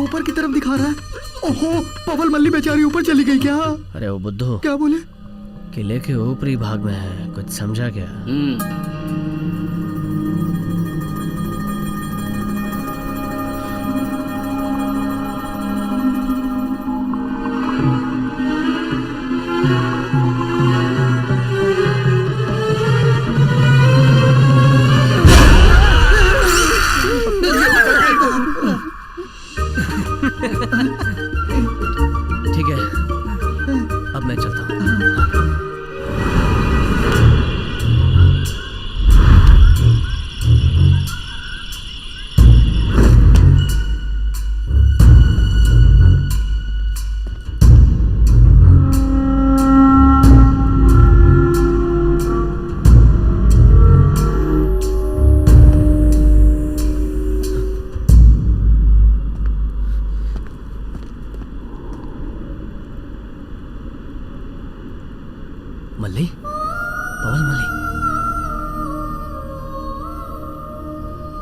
ऊपर की तरफ दिखा रहा है। ओहो, पवल मल्ली बेचारी ऊपर चली गई क्या? अरे वो बुद्धू, क्या बोले? किले के ऊपरी भाग में है, कुछ समझा क्या? ठीक है, अब मैं चलता हूँ। मल्ली, पवल मल्ली,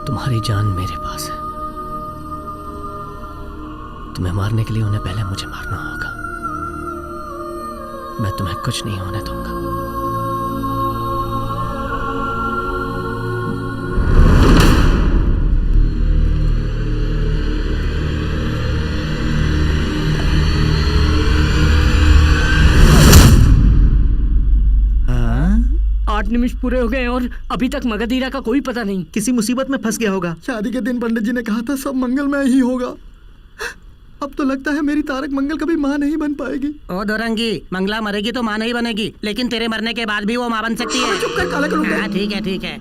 तुम्हारी जान मेरे पास है। तुम्हें मारने के लिए उन्हें पहले मुझे मारना होगा। मैं तुम्हें कुछ नहीं होने दूंगा। निमिष पूरे हो गए और अभी तक मगधीरा का कोई पता नहीं। किसी मुसीबत में फंस गया होगा। शादी के दिन पंडित जी ने कहा था सब मंगलमय ही होगा। अब तो लगता है मेरी तारक मंगल कभी माँ नहीं बन पाएगी। ओ दोरंगी, मंगला मरेगी तो माँ नहीं बनेगी, लेकिन तेरे मरने के बाद भी वो माँ बन सकती है। चुप कर, काला करूंगा। हाँ, ठीक है ठीक है।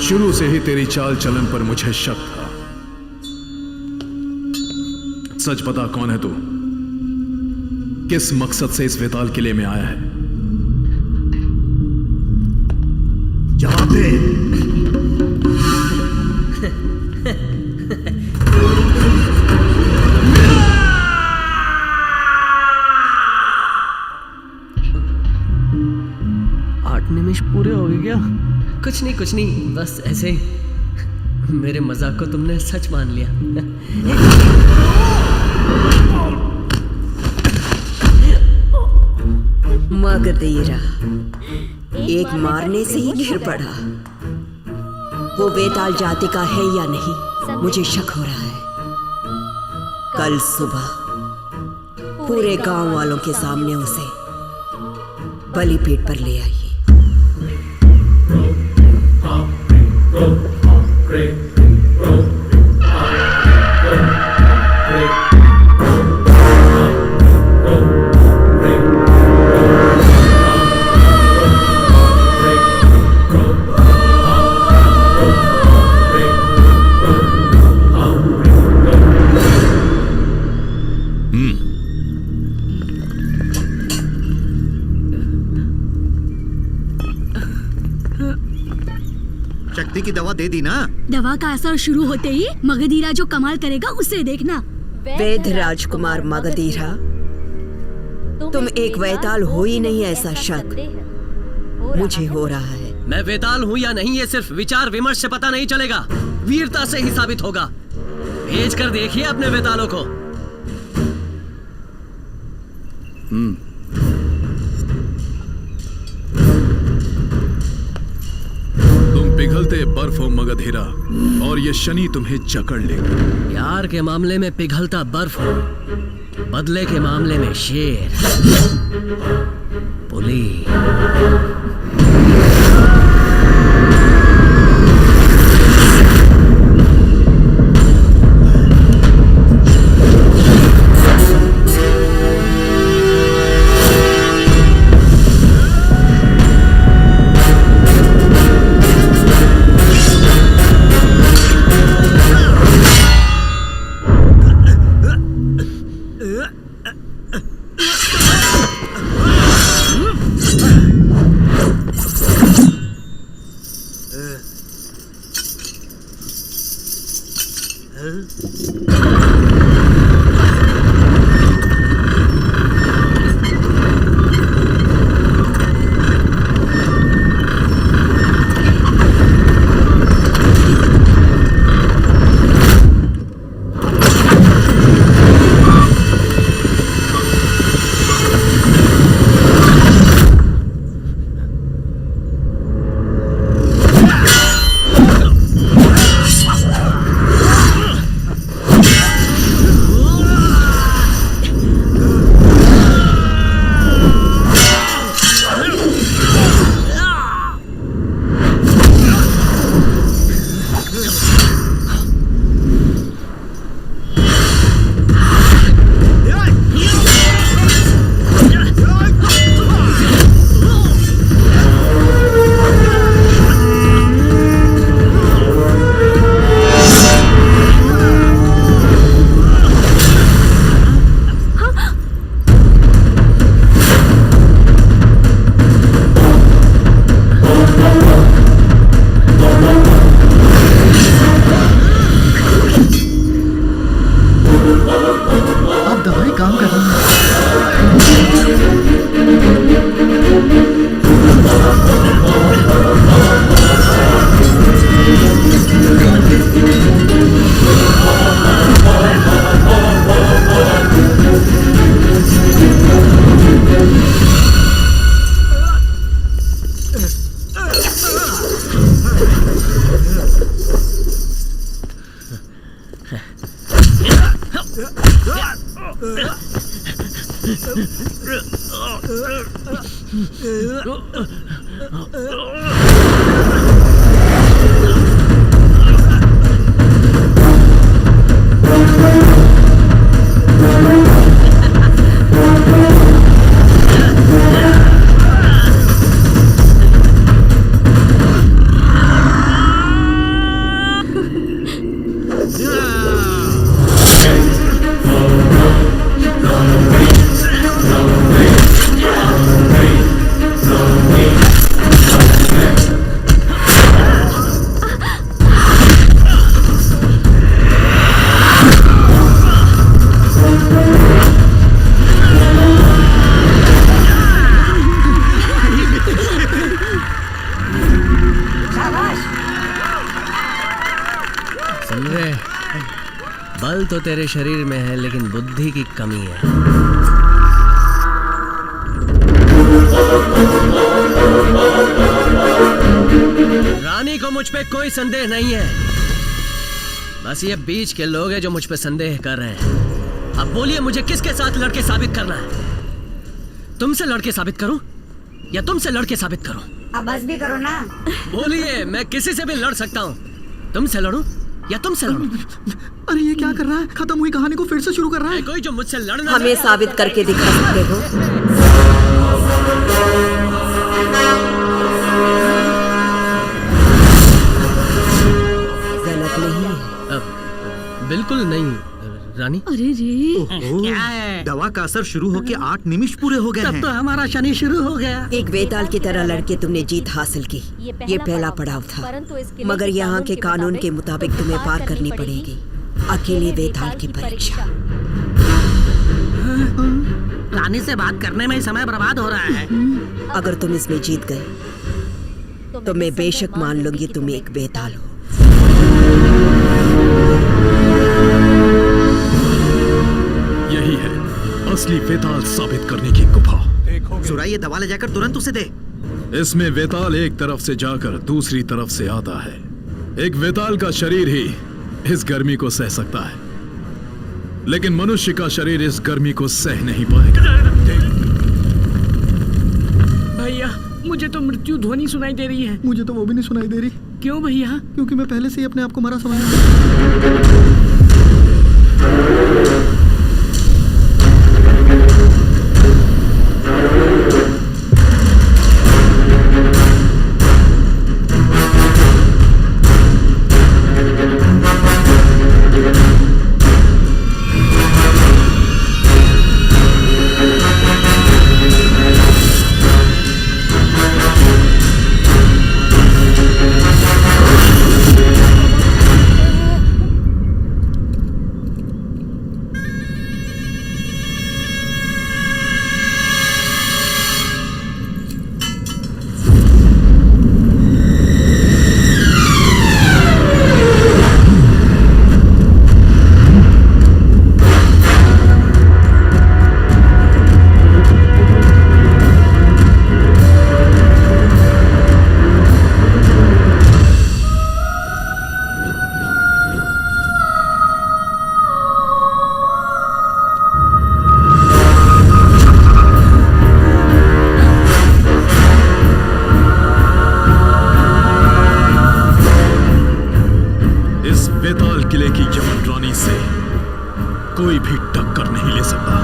शुरू से ही तेरी चाल चलन पर मुझे शक था। सच बता, कौन है तू? किस मकसद से इस वेताल किले में आया है? जवाब दे। आठ निमिष पूरे हो गए क्या? कुछ नहीं, बस ऐसे ही। मेरे मजाक को तुमने सच मान लिया। मगधीरा एक मारने से ही गिर पड़ा। वो बेताल जाति का है या नहीं, मुझे शक हो रहा है। कल सुबह पूरे गांव वालों के सामने उसे बलिपीठ पर ले आइए। शक्ति की दवा दे दी ना? दवा का असर शुरू होते ही मगधीरा जो कमाल करेगा उसे देखना। वैद्य राजकुमार मगधीरा, तुम एक वैताल हो ही नहीं, ऐसा शक मुझे हो रहा है। मैं वेताल हूँ या नहीं ये सिर्फ विचार विमर्श से पता नहीं चलेगा, वीरता से ही साबित होगा। भेज कर देखिए अपने वेतालों को। तुम पिघलते बर्फ हो मगधीरा, और ये शनि तुम्हें जकड़ लेगा। प्यार के मामले में पिघलता बर्फ हो, बदले के मामले में शेर, पुली। बल तो तेरे शरीर में है लेकिन बुद्धि की कमी है। रानी को मुझ पे कोई संदेह नहीं है, बस ये बीच के लोग हैं जो मुझ पे संदेह कर रहे हैं। अब बोलिए मुझे किसके साथ लड़के साबित करना है? तुमसे लड़के साबित करूं या तुमसे लड़के साबित करूं? अब बस भी करो ना। बोलिए, मैं किसी से भी लड़ सकता हूं। तुमसे लड़ूं या तुमसे लड़ूं? अरे ये क्या कर रहा है? खत्म हुई कहानी को फिर से शुरू कर रहा है। कोई जो मुझसे लड़ना हमें साबित करके दिखा सकते हो? गलत नहीं है। बिल्कुल नहीं रानी। अरे रे, क्या है? दवा का असर शुरू होके 8 निमिष पूरे हो गए तब हैं। तो हमारा शनि शुरू हो गया। एक वेताल की तरह लड़के तुमने जीत हासिल की। ये पहला पड़ाव था, मगर यहाँ के कानून के मुताबिक तुम्हें पार करनी पड़ेगी अकेले वेताल की परीक्षा। रानी से बात करने में ही समय बर्बाद हो रहा है। अगर तुम इसमें जीत गए तो मैं बेशक मान लूंगी तुम एक वेताल हो। यही है असली वेताल साबित करने की गुफा। सुरा, ये दवा ले जाकर तुरंत उसे दे। इसमें वेताल एक तरफ से जाकर दूसरी तरफ से आता है। एक वेताल का शरीर ही इस गर्मी को सह सकता है, लेकिन मनुष्य का शरीर इस गर्मी को सह नहीं पाएगा। भैया, मुझे तो मृत्यु ध्वनि सुनाई दे रही है। मुझे तो वो भी नहीं सुनाई दे रही। क्यों भैया? क्योंकि मैं पहले से ही अपने आप को मरा समझता। कोई भी टक्कर नहीं ले सकता।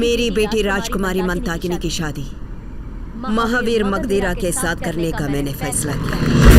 मेरी बेटी राजकुमारी मंताकिनी की शादी महावीर मगधीरा के साथ करने का मैंने फैसला किया।